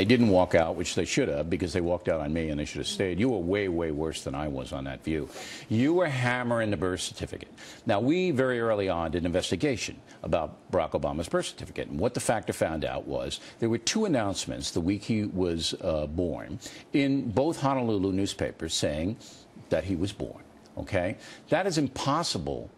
they didn't walk out, which they should have, because they walked out on me and they should have stayed. You were way, way worse than I was on that view. You were hammering the birth certificate. Now, we very early on did an investigation about Barack Obama's birth certificate. And what the factor found out was there were two announcements the week he was born in both Honolulu newspapers saying that he was born. Okay? That is impossible.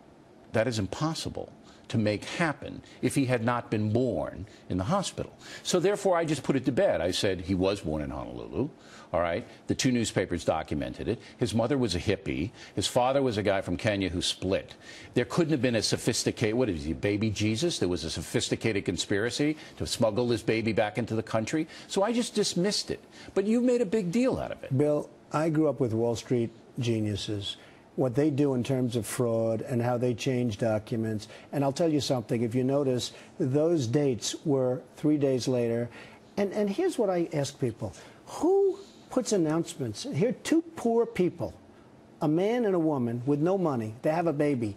That is impossible to make happen if he had not been born in the hospital. So therefore, I just put it to bed. I said he was born in Honolulu. All right. The two newspapers documented it. His mother was a hippie. His father was a guy from Kenya who split. There couldn't have been a sophisticated, what is he, baby Jesus? There was a sophisticated conspiracy to smuggle this baby back into the country. So I just dismissed it. But you made a big deal out of it. Bill, I grew up with Wall Street geniuses. What they do in terms of fraud and how they change documents. And I'll tell you something, if you notice, those dates were 3 days later. And here's what I ask people. Who puts announcements? Here are two poor people, a man and a woman with no money. They have a baby.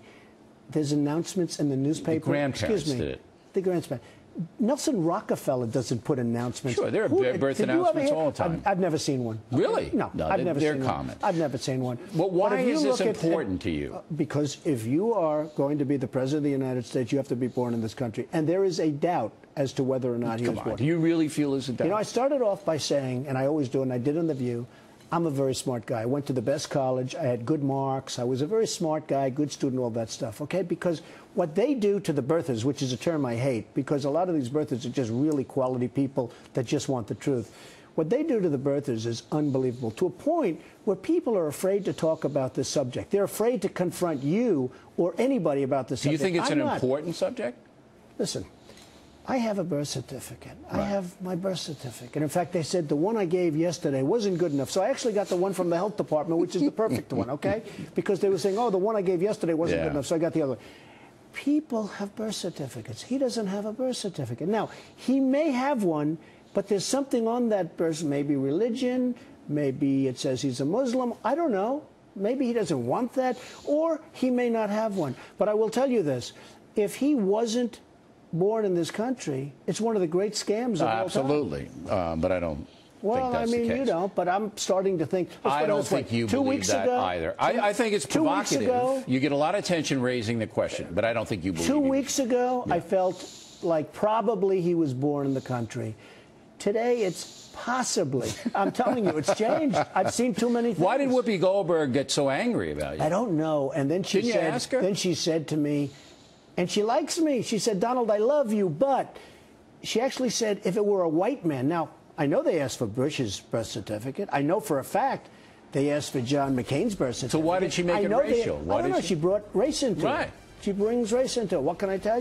There's announcements in the newspaper. The grandparents Excuse me, did it. The grandparents. Nelson Rockefeller doesn't put announcements. Sure, there are birth announcements all the time. I've never seen one. Really? No, I've never seen one. I've never seen one. Well, why is this important to you? Because if you are going to be the President of the United States, you have to be born in this country. And there is a doubt as to whether or not he was born. Do you really feel there's a doubt? You know, I started off by saying, and I always do, and I did on The View, I'm a very smart guy. I went to the best college. I had good marks. I was a very smart guy, good student, all that stuff, okay? Because what they do to the birthers, which is a term I hate, because a lot of these birthers are just really quality people that just want the truth. What they do to the birthers is unbelievable, to a point where people are afraid to talk about this subject. They're afraid to confront you or anybody about this subject. Do you think it's an important subject? Listen. I have a birth certificate. Right. I have my birth certificate. In fact, they said the one I gave yesterday wasn't good enough. So I actually got the one from the health department, which is the perfect one, okay? Because they were saying, oh, the one I gave yesterday wasn't good enough, so I got the other one. People have birth certificates. He doesn't have a birth certificate. Now, he may have one, but there's something on that birth, maybe religion, maybe it says he's a Muslim. I don't know. Maybe he doesn't want that, or he may not have one. But I will tell you this. If he wasn't born in this country, it's one of the great scams of all time. Absolutely, but I don't think that's the case. Well, I mean, you don't, but I'm starting to think. I don't think you believe that either. I think it's provocative. 2 weeks ago, you get a lot of attention raising the question, but I don't think you believe it. 2 weeks ago, I felt like probably he was born in the country. Today, it's possibly. I'm telling you, it's changed. I've seen too many things. Why did Whoopi Goldberg get so angry about you? I don't know. And then she Didn't said, you ask her? Then she said to me, and she likes me. She said, Donald, I love you, but she actually said, if it were a white man. Now, I know they asked for Bush's birth certificate. I know for a fact they asked for John McCain's birth certificate. So why did she make it racial? I don't know. She brought race into it. She brings race into it. What can I tell you?